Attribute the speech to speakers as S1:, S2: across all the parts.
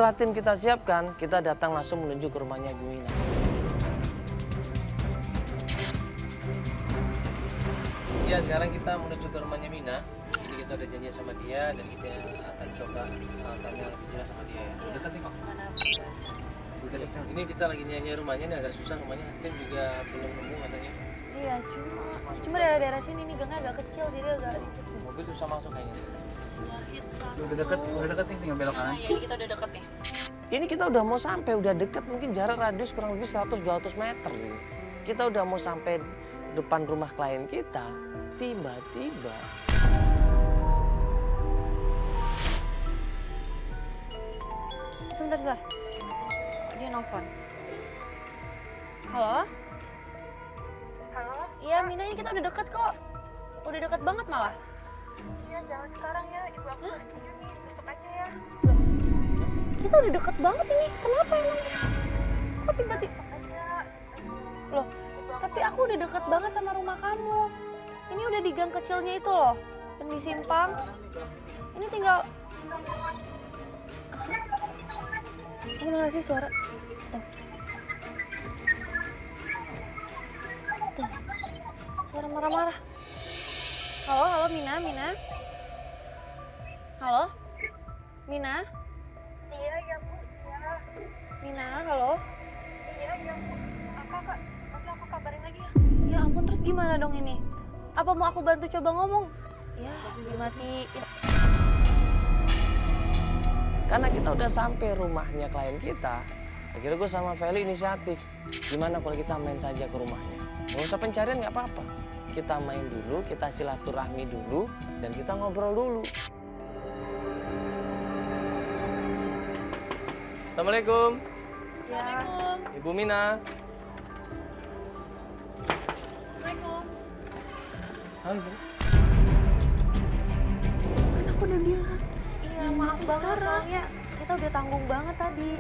S1: Setelah tim kita siapkan, kita datang langsung menuju ke rumahnya Ibu Mina. Ya, sekarang kita menuju ke rumahnya Mina. Jadi kita udah janjian sama dia dan kita akan coba tanya lebih jelas sama dia ya. Dekat nih kok. Ini kita lagi nyanyi rumahnya, ini agak susah rumahnya. Tim juga belum nemu katanya.
S2: Iya, cuma daerah-daerah sini nih gangnya agak kecil, jadi agak
S1: Mobil susah masuk kayaknya.
S3: Udah deket nih, tinggal belok kanan.
S2: Iya, ini kita udah deket nih.
S1: Ini kita udah mau sampai, udah dekat, mungkin jarak radius kurang lebih 100-200 meter nih. Kita udah mau sampai depan rumah klien kita, tiba-tiba
S2: Sebentar. Dia nelfon. Halo?
S4: Halo?
S2: Iya, Mina, ini kita udah deket kok. Udah deket banget malah.
S4: Iya, jangan sekarang ya. Ibu aku lagi tidur nih. Besok aja ya.
S2: Kita udah deket banget ini. Kenapa emang? Kok tiba-tiba?
S4: Besok aja.
S2: Loh, tapi aku udah deket banget sama rumah kamu. Ini udah di gang kecilnya itu loh. Dan di simpang. Ini tinggal... Mana sih suara? Tuh. Tuh. Suara marah-marah. Halo, Mina. Halo? Mina?
S4: Iya, ya Bu. Iya.
S2: Mina, halo?
S4: Iya, ya Bu. Kak. Nanti aku kabarin lagi ya.
S2: Ya ampun, terus gimana dong ini? Apa mau aku bantu coba ngomong? Ya, dimatiin.
S1: karena kita udah sampai rumahnya klien kita, akhirnya gue sama Feli inisiatif. Gimana kalau kita main saja ke rumahnya? Nggak usah pencarian nggak apa-apa. Kita main dulu, kita silaturahmi dulu, dan kita ngobrol dulu. Assalamualaikum.
S2: Assalamualaikum.
S1: Ibu Mina.
S2: Assalamualaikum.
S1: Halo, Ibu.
S2: Kan aku udah bilang. Iya, maaf banget soalnya kita udah tanggung banget tadi.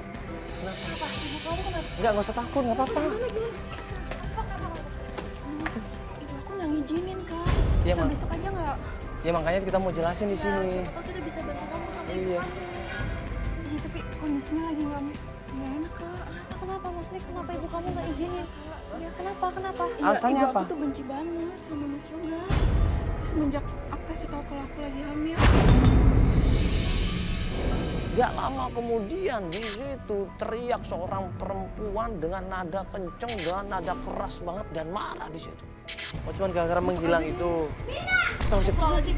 S1: Kenapa?
S2: Ibu kamu kenapa?
S1: Enggak usah takut, nggak apa-apa.
S4: Ibu aku nggak ngizinin, Kak.
S1: Iya,
S4: Bisa besok aja nggak?
S1: Ya makanya kita mau jelasin di sini.
S4: Siapa tahu kita bisa bantu kamu sama ibu
S1: Iya.
S4: kamu. Iya, tapi kondisinya lagi nggak enak, Kak.
S2: Kenapa maksudnya kenapa ibu kamu nggak izinin? Ya kenapa?
S4: Iya,
S1: Alasannya
S4: ibu
S1: apa?
S4: aku tuh benci banget sama Mas Yoga. Semenjak aku kasih tahu kalau aku lagi hamil.
S1: Gak lama kemudian di situ teriak seorang perempuan dengan nada kenceng dan nada keras banget dan marah di situ. Oh, cuman gara-gara menghilang itu.
S2: Astagfirullahaladzim.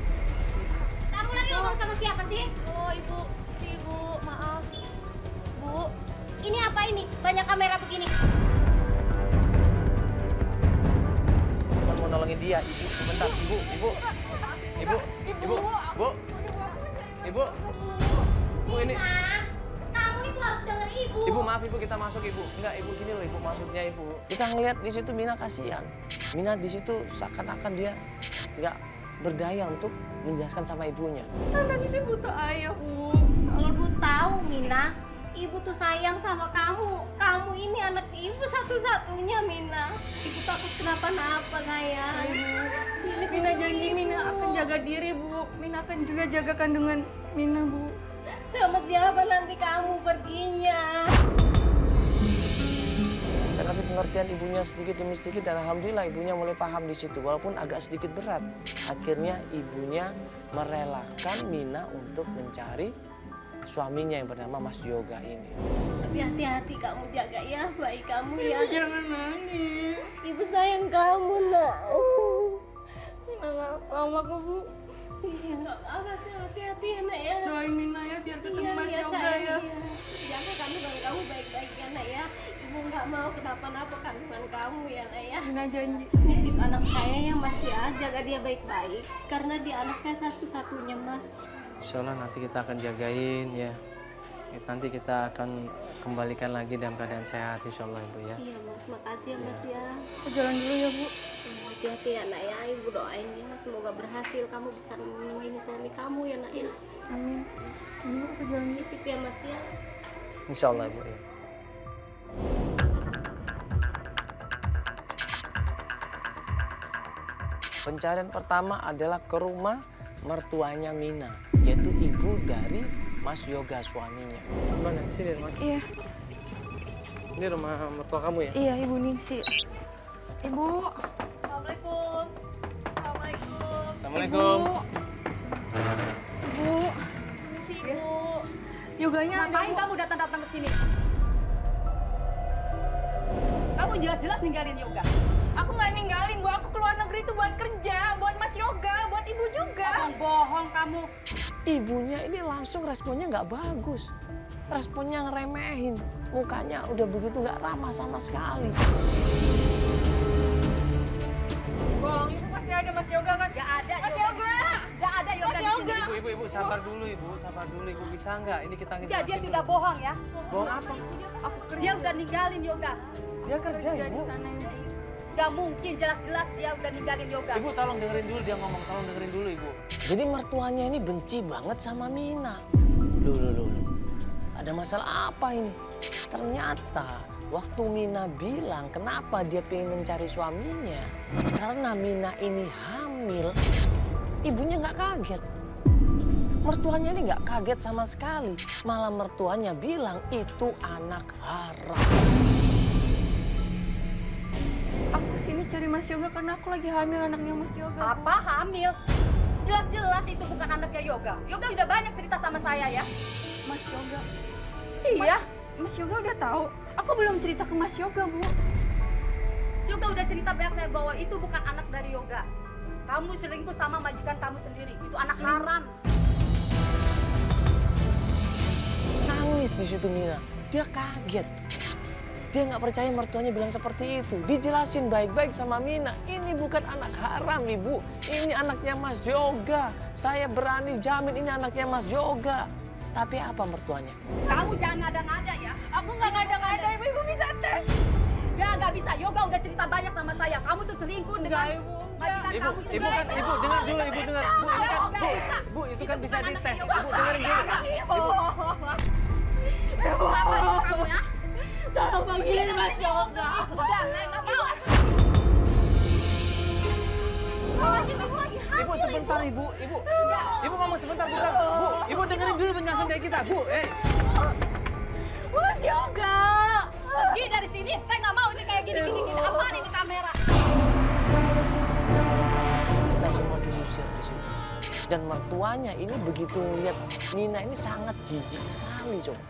S5: Kamu lagi ngomong sama siapa sih? Oh, ibu, maaf. Bu, ini apa ini? Banyak kamera begini.
S1: Cuman mau nolongin dia, ibu sebentar, ibu. Bu ini.
S5: Kamu itu harus denger ibu.
S1: Ibu maaf ibu, kita masuk ibu. Enggak ibu, gini loh ibu, maksudnya ibu. Kita ngeliat di situ Mina kasihan. Mina di situ seakan-akan dia nggak berdaya untuk menjelaskan sama ibunya.
S4: Anak ini butuh ayah, Bu.
S5: Ibu tahu, Mina. Ibu tuh sayang sama kamu. Kamu ini anak ibu satu-satunya, Mina. Ibu takut kenapa-napa, sayang.
S4: Mina janji Mina akan jaga diri, Bu. Mina akan juga jaga kandungan Mina, Bu.
S5: Sama siapa nanti kamu perginya?
S1: Kita kasih pengertian ibunya sedikit demi sedikit dan alhamdulillah ibunya mulai paham di situ walaupun agak sedikit berat. Akhirnya ibunya merelakan Mina untuk mencari suaminya yang bernama Mas Yoga ini.
S5: Tapi hati-hati kamu jaga ya, baik kamu ya.
S4: Jangan nangis.
S5: Ibu sayang kamu, nak.
S4: Nggak lama kok, Bu.
S5: Iya, nggak apa-apa, hati-hati ya, nak ya.
S4: Doain Mina ya biar ketemu Mas Yoga
S5: sayang,
S4: ya.
S5: iya. Jaga kamu baik-baik ya, nak ya. Ibu nggak mau kenapa-napa kandungan kamu ya, nak ya.
S4: Mina janji.
S5: Nitip anak saya yang masih jaga dia baik-baik. Karena dia anak saya satu-satunya, Mas.
S1: Insya Allah nanti kita akan jagain ya. Nanti kita akan kembalikan lagi dalam keadaan sehat insya Allah Ibu ya.
S5: Iya, Mas. Makasih ya, Mas ya.
S4: Aku jalan dulu ya, Bu.
S5: Hati-hati ya, nak ya. Ibu doain ya. Semoga berhasil. Kamu bisa nemuin suami kamu ya, nak ya.
S4: Amin. Amin, aku jalan dulu.
S5: Nitip ya, Mas ya.
S1: Insya Allah Ibu ya. Pencarian pertama adalah ke rumah mertuanya Mina, yaitu ibu dari Mas Yoga suaminya.
S3: Mana? Sini rumah.
S4: Iya,
S3: Ini rumah mertua kamu ya?
S4: iya Ibu Ningsi. Ibu.
S2: Assalamualaikum. Assalamualaikum.
S3: Assalamualaikum.
S4: Ibu.
S2: Permisi Ibu.
S4: Yoganya ada,
S5: Ngapain
S4: Bu.
S5: kamu datang-datang ke sini? Kamu jelas-jelas ninggalin yoga.
S4: Aku nggak ninggalin, Bu. Aku keluar negeri itu buat kerja, buat Mas Yoga, buat Ibu juga.
S5: Bohong kamu.
S1: Ibunya ini langsung responnya nggak bagus. Responnya ngeremehin. Mukanya udah begitu nggak ramah sama sekali.
S4: Bohong, Ibu pasti ada Mas Yoga kan?
S5: Gak ada
S4: Mas
S5: yoga.
S4: Yoga.
S5: Gak ada yoga di sini.
S3: Ibu, sabar dulu Ibu, sabar dulu Ibu. Bisa nggak? Ini kita
S5: Ya,
S3: ngejelasin
S5: dia
S3: dulu.
S5: sudah bohong ya.
S3: Bohong apa?
S5: Dia udah ninggalin yoga.
S3: Dia kerja
S4: Kerja
S3: Ibu.
S4: di sana, Ibu.
S5: Gak mungkin, jelas-jelas dia udah ninggalin yoga.
S3: Ibu tolong dengerin dulu dia ngomong, tolong dengerin dulu Ibu.
S1: Jadi mertuanya ini benci banget sama Mina. Loh. Ada masalah apa ini? Ternyata waktu Mina bilang kenapa dia pengen mencari suaminya. Karena Mina ini hamil, ibunya nggak kaget. Mertuanya ini nggak kaget sama sekali. Malah mertuanya bilang itu anak haram.
S4: Aku kesini cari Mas Yoga karena aku lagi hamil anaknya Mas Yoga. Bu.
S5: Apa hamil? Jelas-jelas itu bukan anaknya yoga. Yoga udah banyak cerita sama saya ya.
S4: Mas Yoga.
S5: Iya.
S4: Mas Yoga udah tahu. Aku belum cerita ke Mas Yoga, Bu.
S5: Yoga udah cerita banyak saya bahwa itu bukan anak dari yoga. Kamu selingkuh sama majikan kamu sendiri. Itu anak haram.
S1: Nangis di situ Mina. Dia kaget. Dia nggak percaya mertuanya bilang seperti itu. Dijelasin baik-baik sama Mina. Ini bukan anak haram, Ibu. Ini anaknya Mas Yoga. Saya berani jamin ini anaknya Mas Yoga. Tapi apa mertuanya?
S5: Kamu jangan ngada-ngada ya.
S4: Aku nggak ngada-ngada, Ibu. Ibu bisa tes.
S5: Nggak bisa. Yoga udah cerita banyak sama saya. Kamu tuh selingkuh dengan
S4: Ibu.
S5: majikan
S3: Ibu,
S5: kamu
S3: Ibu
S5: sendiri.
S3: kan, Ibu dengar dulu, Ibu dengar. Bu, ini kan, Bu, itu kan bisa dites. Ibu dengerin dulu.
S5: Ibu apa itu kamu ya?
S4: Tolong panggilin Mas Yoga.
S5: Udah, saya nggak mau. Awas, ibu lagi hamil.
S3: Ibu sebentar Ibu. Ibu ngomong sebentar bisa nggak? Bu, Ibu dengerin dulu penjelasan dari kita. Bu,
S5: Mas Yoga. Pergi dari sini. Saya nggak mau ini kayak gini. Apaan ini kamera?
S1: Kita semua diusir di situ. Dan mertuanya ini begitu lihat Mina ini sangat jijik sekali, Coba.